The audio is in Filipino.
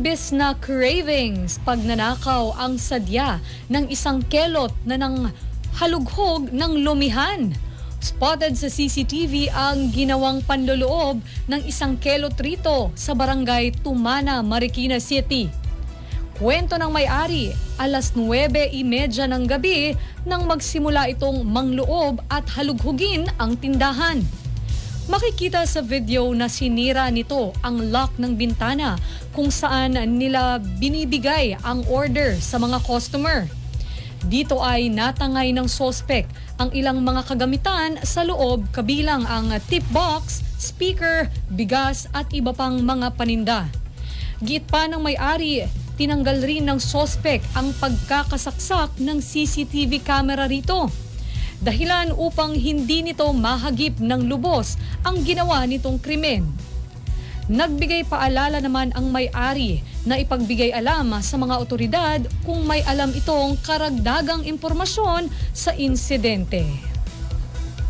Imbes na cravings, pagnanakaw ang sadya ng isang kelot na nang halughog ng lumihan. Spotted sa CCTV ang ginawang panloloob ng isang kelot rito sa barangay Tumana, Marikina City. Kwento ng may-ari, alas 9:30 ng gabi nang magsimula itong mangloob at halughugin ang tindahan. Makikita sa video na sinira nito ang lock ng bintana kung saan nila binibigay ang order sa mga customer. Dito ay natangay ng sospek ang ilang mga kagamitan sa loob kabilang ang tip box, speaker, bigas at iba pang mga paninda. Giit pa ng may-ari, tinanggal rin ng sospek ang pagkakasaksak ng CCTV camera rito. Dahilan upang hindi nito mahagip ng lubos ang ginawa nitong krimen. Nagbigay paalala naman ang may-ari na ipagbigay alam sa mga otoridad kung may alam itong karagdagang impormasyon sa insidente.